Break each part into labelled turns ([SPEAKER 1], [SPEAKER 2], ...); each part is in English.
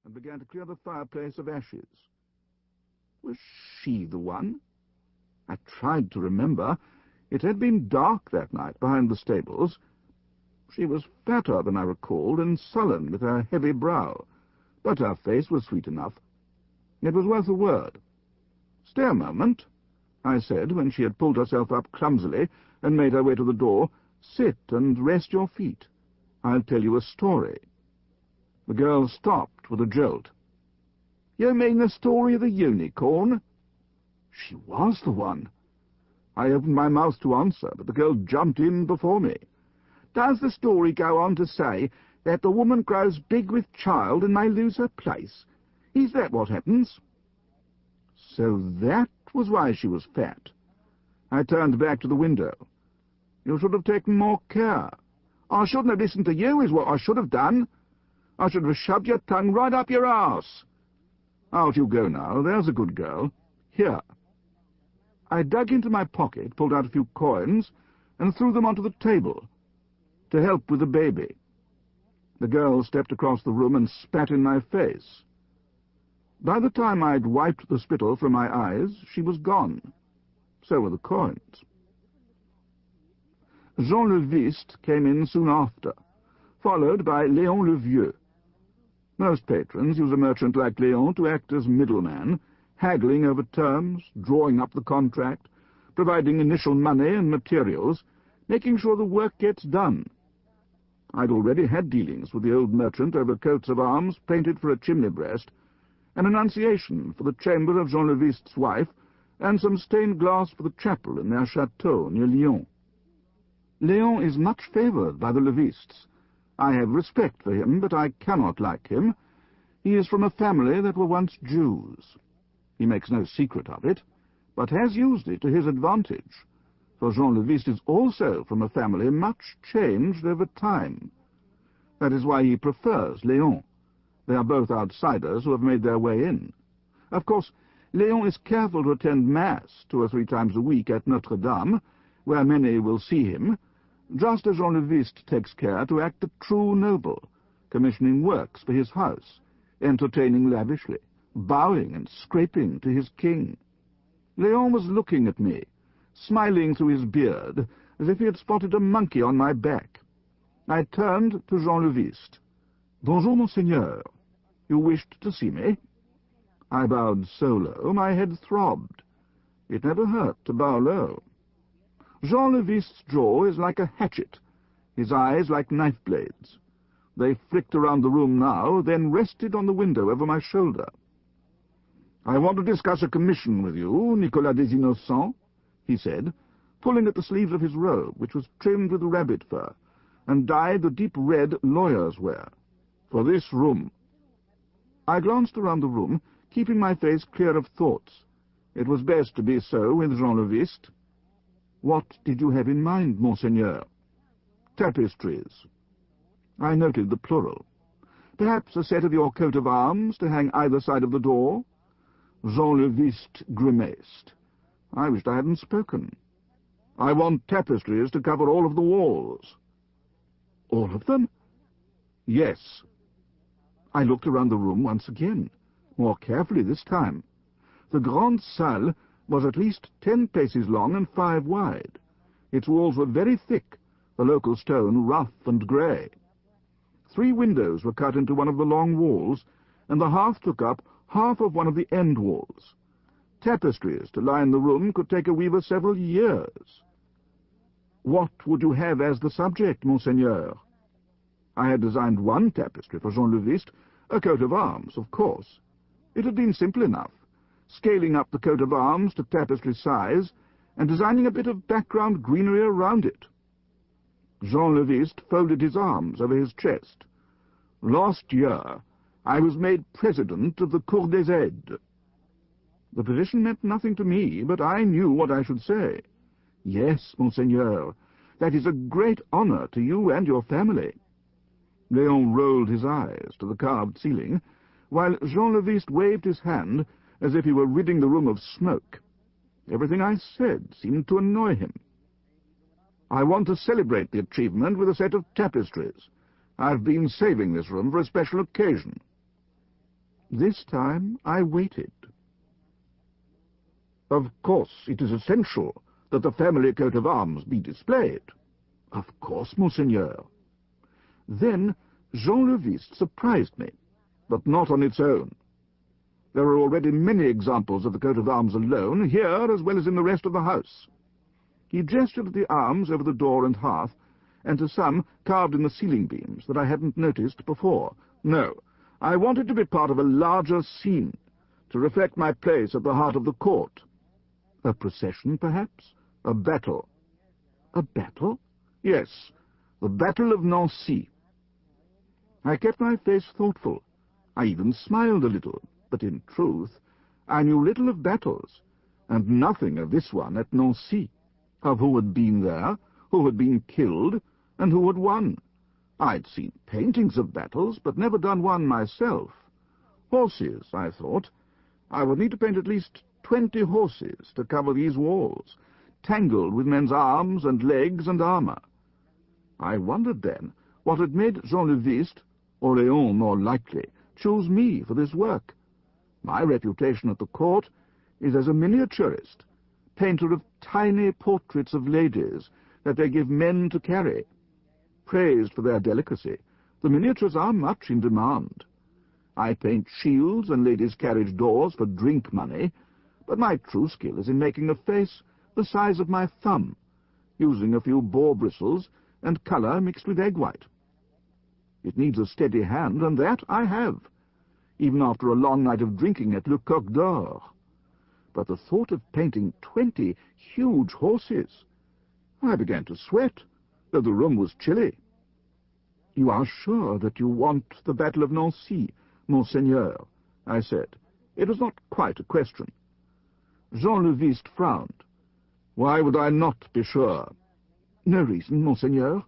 [SPEAKER 1] and began to clear the fireplace of ashes. Was she the one? I tried to remember. It had been dark that night behind the stables. She was fatter than I recalled, and sullen with her heavy brow, but her face was sweet enough. It was worth a word. "Stay a moment," I said, when she had pulled herself up clumsily and made her way to the door. "Sit and rest your feet. I'll tell you a story." The girl stopped with a jolt. "You mean the story of the unicorn?" She was the one. I opened my mouth to answer, but the girl jumped in before me. "Does the story go on to say that the woman grows big with child and may lose her place? Is that what happens?" So that was why she was fat. I turned back to the window. "You should have taken more care." "I shouldn't have listened to you, is what I should have done. I should have shoved your tongue right up your arse. Out you go now, there's a good girl. Here." I dug into my pocket, pulled out a few coins, and threw them onto the table, to help with the baby. The girl stepped across the room and spat in my face. By the time I'd wiped the spittle from my eyes, she was gone. So were the coins. Jean le Viste came in soon after, followed by Léon le Vieux. Most patrons use a merchant like Léon to act as middleman, haggling over terms, drawing up the contract, providing initial money and materials, making sure the work gets done. I'd already had dealings with the old merchant over coats of arms painted for a chimney breast, an annunciation for the chamber of Jean le Viste's wife, and some stained glass for the chapel in their château near Lyon. Léon is much favoured by the le Vistes. I have respect for him, but I cannot like him. He is from a family that were once Jews. He makes no secret of it, but has used it to his advantage, for Jean le Viste is also from a family much changed over time. That is why he prefers Léon. They are both outsiders who have made their way in. Of course, Léon is careful to attend Mass 2 or 3 times a week at Notre-Dame, where many will see him, just as Jean le Viste takes care to act a true noble, commissioning works for his house, entertaining lavishly, bowing and scraping to his king. Léon was looking at me, smiling through his beard, as if he had spotted a monkey on my back. I turned to Jean le Viste. "Bonjour, monseigneur. You wished to see me?" I bowed so low my head throbbed. It never hurt to bow low. Jean le Viste's jaw is like a hatchet, his eyes like knife blades. They flicked around the room now, then rested on the window over my shoulder. "I want to discuss a commission with you, Nicolas des Innocents," he said, pulling at the sleeves of his robe, which was trimmed with rabbit fur, and dyed the deep red lawyers wear, "for this room." I glanced around the room, keeping my face clear of thoughts. It was best to be so with Jean le Viste. "What did you have in mind, monseigneur?" "Tapestries." I noted the plural. "Perhaps a set of your coat of arms to hang either side of the door?" Jean le Viste grimaced. I wished I hadn't spoken. "I want tapestries to cover all of the walls." "All of them?" "Yes." I looked around the room once again, more carefully this time. The grande salle was at least 10 paces long and 5 wide. Its walls were very thick, the local stone rough and grey. 3 windows were cut into one of the long walls, and the hearth took up half of one of the end walls. Tapestries to line the room could take a weaver several years. "What would you have as the subject, monseigneur?" I had designed one tapestry for Jean le Viste, a coat of arms, of course. It had been simple enough, scaling up the coat of arms to tapestry size, and designing a bit of background greenery around it. Jean le Viste folded his arms over his chest. "Last year, I was made president of the Cour des Aides." The position meant nothing to me, but I knew what I should say. "Yes, monseigneur, that is a great honor to you and your family." Léon rolled his eyes to the carved ceiling, while Jean le Viste waved his hand as if he were ridding the room of smoke. Everything I said seemed to annoy him. "I want to celebrate the achievement with a set of tapestries. I've been saving this room for a special occasion." This time I waited. "Of course, it is essential that the family coat of arms be displayed." "Of course, monseigneur." Then Jean le Viste surprised me, but not on its own. There are already many examples of the coat of arms alone, here as well as in the rest of the house. He gestured at the arms over the door and hearth, and to some carved in the ceiling beams that I hadn't noticed before. No, I wanted to be part of a larger scene, to reflect my place at the heart of the court. A procession, perhaps? A battle. A battle? Yes, the Battle of Nancy. I kept my face thoughtful. I even smiled a little, but in truth, I knew little of battles, and nothing of this one at Nancy, of who had been there, who had been killed, and who had won. I'd seen paintings of battles, but never done one myself. Horses, I thought. I would need to paint at least 20 horses to cover these walls, tangled with men's arms and legs and armor. I wondered then what had made Jean le Viste, or Léon more likely, choose me for this work. My reputation at the court is as a miniaturist, painter of tiny portraits of ladies that they give men to carry. Praised for their delicacy, the miniatures are much in demand. I paint shields and ladies' carriage doors for drink money, but my true skill is in making a face the size of my thumb, using a few boar bristles and colour mixed with egg white. It needs a steady hand, and that I have, even after a long night of drinking at Le Coq d'Or. But the thought of painting 20 huge horses, I began to sweat, though the room was chilly. "You are sure that you want the Battle of Nancy, monseigneur?" I said. It was not quite a question. Jean le Viste frowned. "Why would I not be sure?" "No reason, monseigneur,"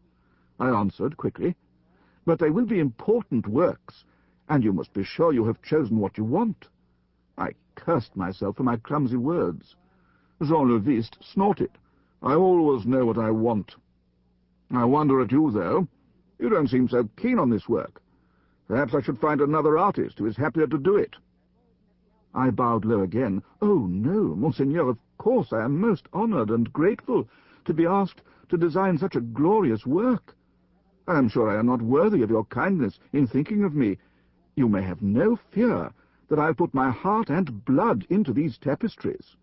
[SPEAKER 1] I answered quickly. "But they will be important works, and you must be sure you have chosen what you want." I cursed myself for my clumsy words. Jean le Viste snorted. "I always know what I want. I wonder at you, though. You don't seem so keen on this work. Perhaps I should find another artist who is happier to do it." I bowed low again. "Oh, no, monseigneur, of course I am most honored and grateful to be asked to design such a glorious work. I am sure I am not worthy of your kindness in thinking of me. You may have no fear that I'll put my heart and blood into these tapestries."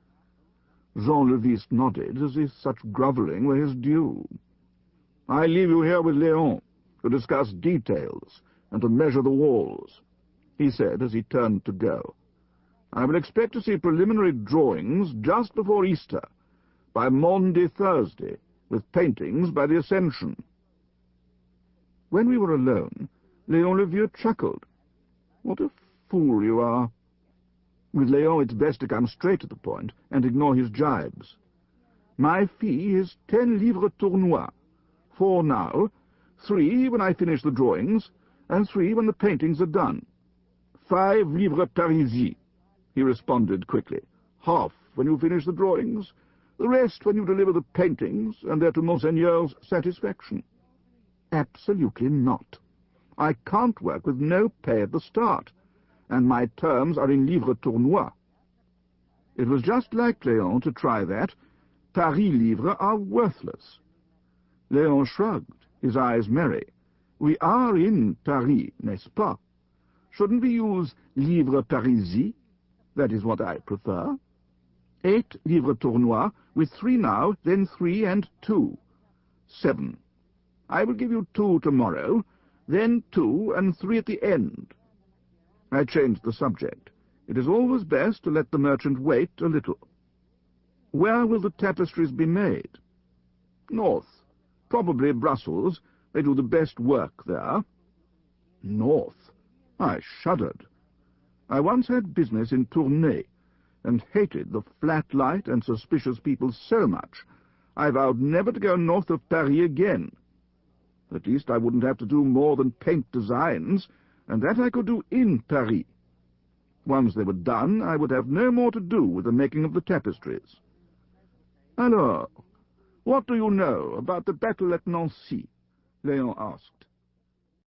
[SPEAKER 1] Jean le Viste nodded, as if such grovelling were his due. "I leave you here with Léon to discuss details and to measure the walls," he said as he turned to go. "I will expect to see preliminary drawings just before Easter, by Maundy Thursday, with paintings by the Ascension." When we were alone, Léon le Vieux chuckled. "What a fool you are." With Léon it's best to come straight to the point and ignore his jibes. "My fee is 10 livres tournois, 4 now, 3 when I finish the drawings, and 3 when the paintings are done." 5 livres parisis, he responded quickly. "Half when you finish the drawings, the rest when you deliver the paintings, and they're to Monseigneur's satisfaction." "Absolutely not. I can't work with no pay at the start, and my terms are in livres tournois." It was just like Léon to try that. Paris livres are worthless. Léon shrugged, his eyes merry. "We are in Paris, n'est-ce pas? Shouldn't we use livres parisis? That is what I prefer. 8 livres tournois, with 3 now, then 3 and 2. 7. I will give you 2 tomorrow, then 2 and 3 at the end." I changed the subject. It is always best to let the merchant wait a little. "Where will the tapestries be made?" "North. Probably Brussels. They do the best work there." North? I shuddered. I once had business in Tournai, and hated the flat light and suspicious people so much, I vowed never to go north of Paris again. At least I wouldn't have to do more than paint designs, and that I could do in Paris. Once they were done, I would have no more to do with the making of the tapestries. "Alors, what do you know about the battle at Nancy?" Léon asked.